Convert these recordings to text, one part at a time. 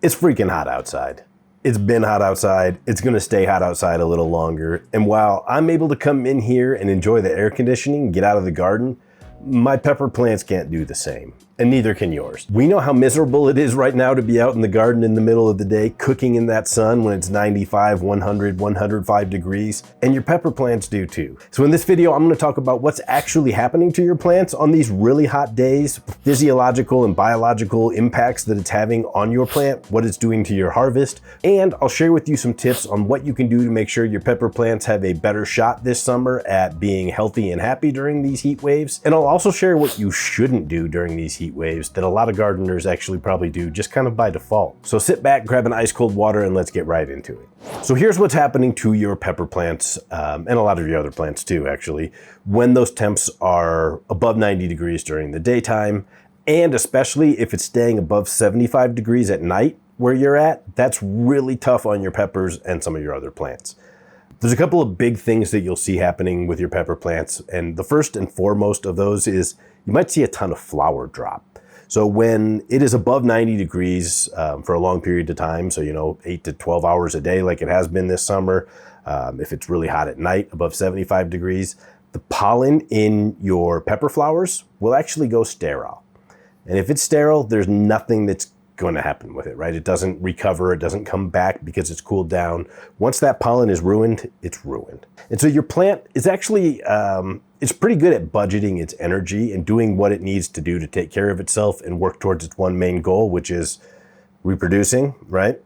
It's freaking hot outside. It's been hot outside. It's gonna stay hot outside a little longer. And while I'm able to come in here and enjoy the air conditioning, get out of the garden, my pepper plants can't do the same, and neither can yours. We know how miserable it is right now to be out in the garden in the middle of the day, cooking in that sun when it's 95, 100, 105 degrees, and your pepper plants do too. So in this video, I'm gonna talk about what's actually happening to your plants on these really hot days, physiological and biological impacts that it's having on your plant, what it's doing to your harvest, and I'll share with you some tips on what you can do to make sure your pepper plants have a better shot this summer at being healthy and happy during these heat waves. And I'll also share what you shouldn't do during these heat waves that a lot of gardeners actually probably do just kind of by default. So sit back, grab an ice cold water, and let's get right into it. So here's what's happening to your pepper plants, and a lot of your other plants too, actually, when those temps are above 90 degrees during the daytime, and especially if it's staying above 75 degrees at night where you're at. That's really tough on your peppers and some of your other plants. There's a couple of big things that you'll see happening with your pepper plants, and the first and foremost of those is you might see a ton of flower drop. So when it is above 90 degrees for a long period of time, so 8 to 12 hours a day like it has been this summer, if it's really hot at night above 75 degrees, the pollen in your pepper flowers will actually go sterile. And if it's sterile, there's nothing that's going to happen with it, right? It doesn't recover, it doesn't come back because it's cooled down. Once that pollen is ruined, it's ruined. And so your plant is actually, it's pretty good at budgeting its energy and doing what it needs to do to take care of itself and work towards its one main goal, which is reproducing, right?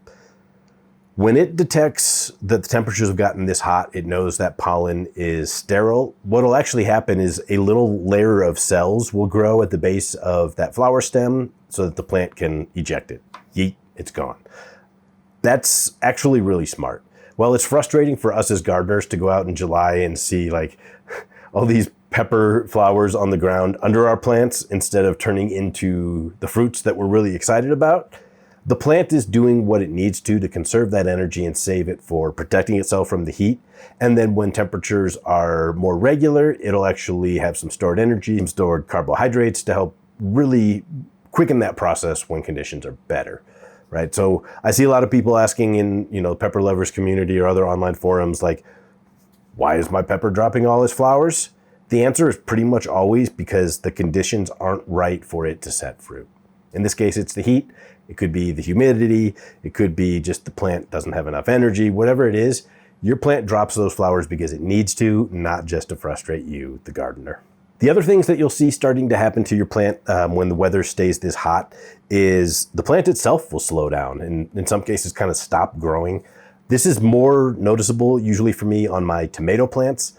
When it detects that the temperatures have gotten this hot, it knows that pollen is sterile. What'll actually happen is a little layer of cells will grow at the base of that flower stem so that the plant can eject it. Yeet, it's gone. That's actually really smart. Well, it's frustrating for us as gardeners to go out in July and see like all these pepper flowers on the ground under our plants instead of turning into the fruits that we're really excited about. The plant is doing what it needs to conserve that energy and save it for protecting itself from the heat. And then when temperatures are more regular, it'll actually have some stored energy, some stored carbohydrates to help really quicken that process when conditions are better, right? So I see a lot of people asking in, pepper lovers community or other online forums, like, why is my pepper dropping all its flowers? The answer is pretty much always because the conditions aren't right for it to set fruit. In this case, it's the heat. It could be the humidity. It could be just the plant doesn't have enough energy. Whatever it is, your plant drops those flowers because it needs to, not just to frustrate you, the gardener. The other things that you'll see starting to happen to your plant when the weather stays this hot is the plant itself will slow down and in some cases kind of stop growing. This is more noticeable usually for me on my tomato plants.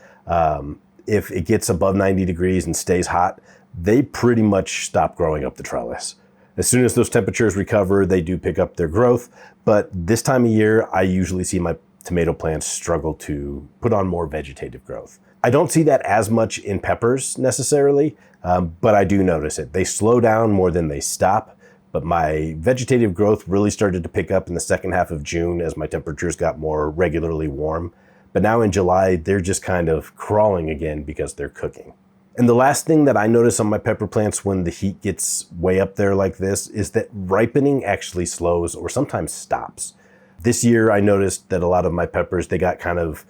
If it gets above 90 degrees and stays hot, they pretty much stop growing up the trellis. As soon as those temperatures recover, they do pick up their growth. But this time of year, I usually see my tomato plants struggle to put on more vegetative growth. I don't see that as much in peppers necessarily, but I do notice it. They slow down more than they stop. But my vegetative growth really started to pick up in the second half of June as my temperatures got more regularly warm. But now in July, they're just kind of crawling again because they're cooking. And the last thing that I notice on my pepper plants when the heat gets way up there like this is that ripening actually slows or sometimes stops. This year, I noticed that a lot of my peppers, they got kind of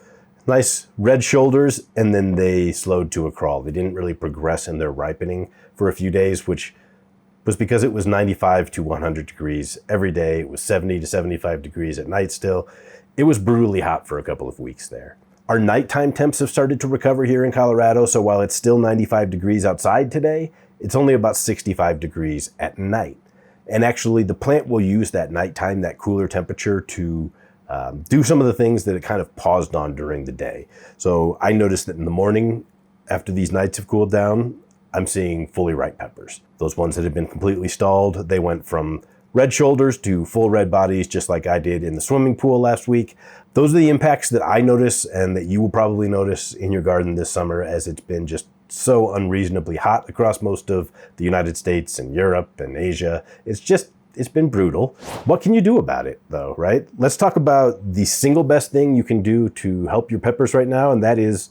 nice red shoulders and then they slowed to a crawl. They didn't really progress in their ripening for a few days, which was because it was 95 to 100 degrees every day. It was 70 to 75 degrees at night still. It was brutally hot for a couple of weeks there. Our nighttime temps have started to recover here in Colorado, so while it's still 95 degrees outside today, it's only about 65 degrees at night. And actually, the plant will use that nighttime, that cooler temperature, to do some of the things that it kind of paused on during the day. So I noticed that in the morning, after these nights have cooled down, I'm seeing fully ripe peppers. Those ones that had been completely stalled, they went from red shoulders to full red bodies, just like I did in the swimming pool last week. Those are the impacts that I notice and that you will probably notice in your garden this summer, as it's been just so unreasonably hot across most of the United States and Europe and Asia. It's been brutal. What can you do about it though, right? Let's talk about the single best thing you can do to help your peppers right now, and that is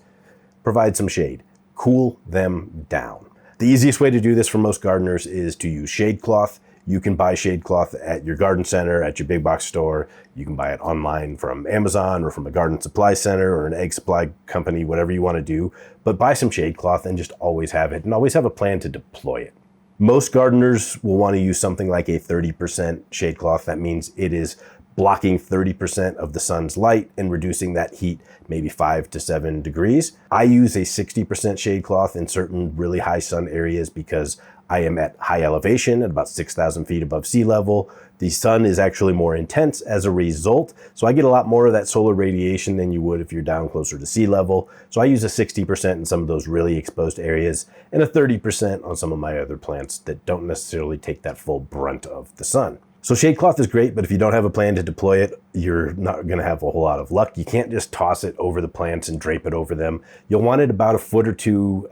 provide some shade. Cool them down. The easiest way to do this for most gardeners is to use shade cloth. You can buy shade cloth at your garden center, at your big box store. You can buy it online from Amazon or from a garden supply center or an egg supply company, whatever you want to do. But buy some shade cloth and just always have it, and always have a plan to deploy it. Most gardeners will want to use something like a 30% shade cloth. That means it is blocking 30% of the sun's light and reducing that heat maybe 5 to 7 degrees. I use a 60% shade cloth in certain really high sun areas because I am at high elevation at about 6,000 feet above sea level. The sun is actually more intense as a result, so I get a lot more of that solar radiation than you would if you're down closer to sea level. So I use a 60% in some of those really exposed areas and a 30% on some of my other plants that don't necessarily take that full brunt of the sun. So shade cloth is great, but if you don't have a plan to deploy it, you're not gonna have a whole lot of luck. You can't just toss it over the plants and drape it over them. You'll want it about a foot or two,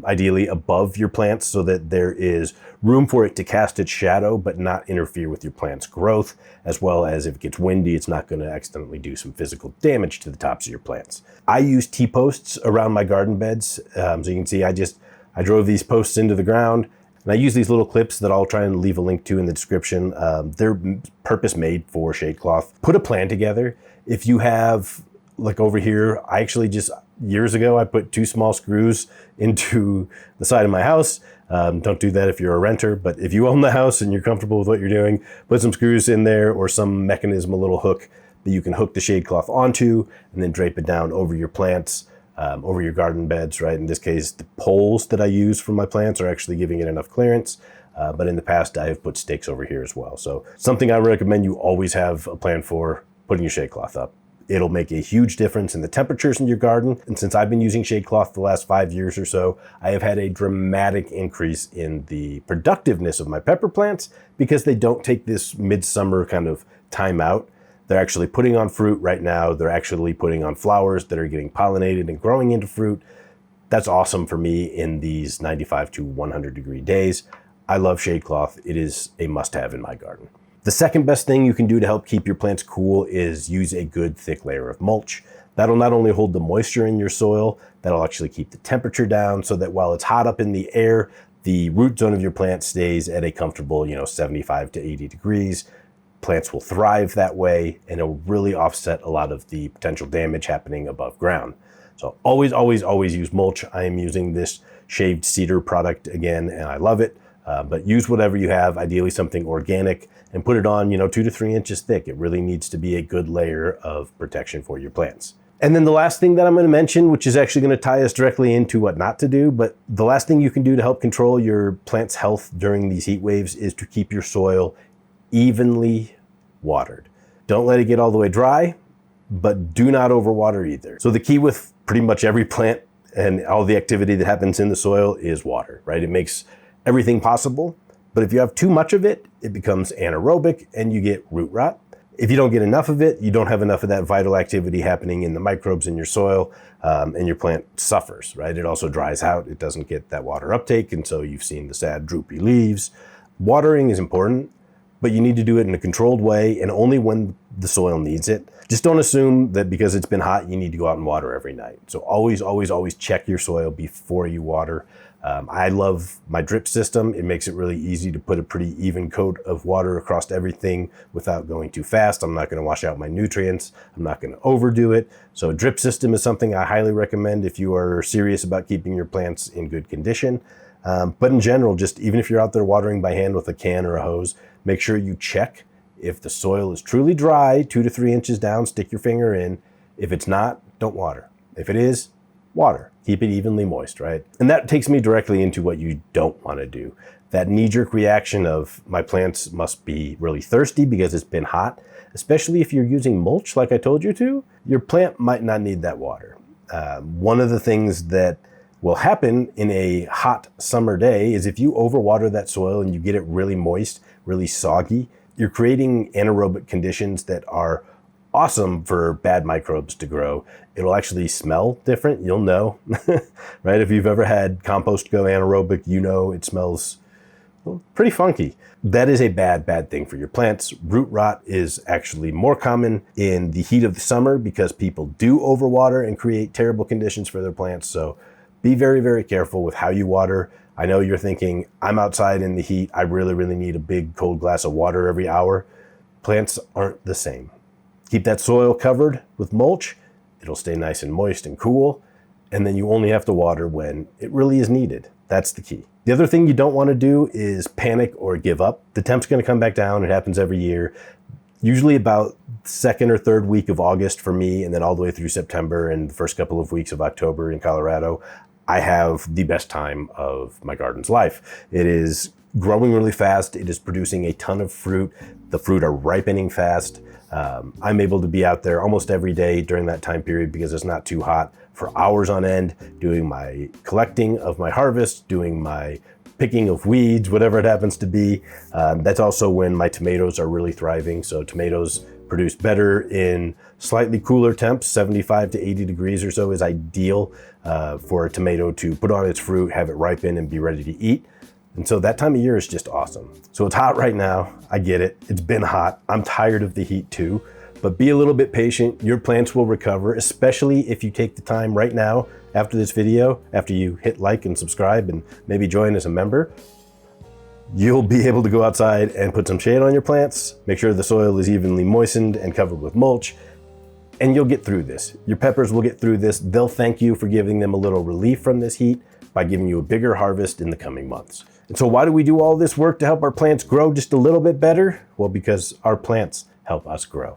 ideally above your plants, so that there is room for it to cast its shadow, but not interfere with your plant's growth, as well as if it gets windy, it's not gonna accidentally do some physical damage to the tops of your plants. I use T-posts around my garden beds. So you can see I drove these posts into the ground. And I use these little clips that I'll try and leave a link to in the description. They're purpose made for shade cloth. Put a plan together. If you have, like over here, I actually just, years ago, I put 2 small screws into the side of my house. Don't do that if you're a renter, but if you own the house and you're comfortable with what you're doing, put some screws in there or some mechanism, a little hook that you can hook the shade cloth onto and then drape it down over your plants. Over your garden beds, right? In this case, the poles that I use for my plants are actually giving it enough clearance. But in the past, I have put stakes over here as well. So something I recommend you always have a plan for putting your shade cloth up. It'll make a huge difference in the temperatures in your garden. And since I've been using shade cloth the last 5 years or so, I have had a dramatic increase in the productiveness of my pepper plants because they don't take this midsummer kind of time out. They're actually putting on fruit right now. They're actually putting on flowers that are getting pollinated and growing into fruit. That's awesome for me in these 95 to 100 degree days. I love shade cloth. It is a must-have in my garden. The second best thing you can do to help keep your plants cool is use a good thick layer of mulch. That'll not only hold the moisture in your soil, that'll actually keep the temperature down so that while it's hot up in the air, the root zone of your plant stays at a comfortable, 75 to 80 degrees. Plants will thrive that way, and it'll really offset a lot of the potential damage happening above ground. So always, always, always use mulch. I am using this shaved cedar product again, and I love it. But use whatever you have, ideally something organic, and put it on, 2 to 3 inches thick. It really needs to be a good layer of protection for your plants. And then the last thing that I'm going to mention, which is actually going to tie us directly into what not to do, but the last thing you can do to help control your plant's health during these heat waves is to keep your soil evenly watered. Don't let it get all the way dry, but do not overwater either. So the key with pretty much every plant and all the activity that happens in the soil is water, right? It makes everything possible, but if you have too much of it, it becomes anaerobic and you get root rot. If you don't get enough of it, you don't have enough of that vital activity happening in the microbes in your soil, and your plant suffers, right? It also dries out. It doesn't get that water uptake, and so you've seen the sad droopy leaves. Watering is important, but you need to do it in a controlled way and only when the soil needs it. Just don't assume that because it's been hot, you need to go out and water every night. So always, always, always check your soil before you water. I love my drip system. It makes it really easy to put a pretty even coat of water across everything without going too fast. I'm not going to wash out my nutrients. I'm not going to overdo it. So a drip system is something I highly recommend if you are serious about keeping your plants in good condition. But in general, just even if you're out there watering by hand with a can or a hose, make sure you check if the soil is truly dry, 2 to 3 inches down, stick your finger in. If it's not, don't water. If it is, water. Keep it evenly moist, right? And that takes me directly into what you don't want to do. That knee-jerk reaction of my plants must be really thirsty because it's been hot, especially if you're using mulch like I told you to, your plant might not need that water. One of the things that will happen in a hot summer day is if you overwater that soil and you get it really moist, really soggy, you're creating anaerobic conditions that are awesome for bad microbes to grow. It'll actually smell different. You'll know, right? If you've ever had compost go anaerobic, you know it smells pretty funky. That is a bad thing for your plants. Root rot is actually more common in the heat of the summer because people do overwater and create terrible conditions for their plants. So be very, very careful with how you water. I know you're thinking, I'm outside in the heat, I really, really need a big cold glass of water every hour. Plants aren't the same. Keep that soil covered with mulch. It'll stay nice and moist and cool. And then you only have to water when it really is needed. That's the key. The other thing you don't want to do is panic or give up. The temp's going to come back down. It happens every year. Usually about second or third week of August for me, and then all the way through September and the first couple of weeks of October in Colorado, I have the best time of my garden's life. It is growing really fast. It is producing a ton of fruit. The fruit are ripening fast. I'm able to be out there almost every day during that time period because it's not too hot for hours on end, doing my collecting of my harvest, doing my picking of weeds, whatever it happens to be. That's also when my tomatoes are really thriving. So tomatoes produce better in slightly cooler temps. 75 to 80 degrees or so is ideal for a tomato to put on its fruit, have it ripen and be ready to eat. And so that time of year is just awesome. So it's hot right now. I get it. It's been hot. I'm tired of the heat too, but be a little bit patient. Your plants will recover, especially if you take the time right now after this video, after you hit like and subscribe and maybe join as a member. You'll be able to go outside and put some shade on your plants, make sure the soil is evenly moistened and covered with mulch, and you'll get through this. Your peppers will get through this. They'll thank you for giving them a little relief from this heat by giving you a bigger harvest in the coming months. And so why do we do all this work to help our plants grow just a little bit better? Well, because our plants help us grow.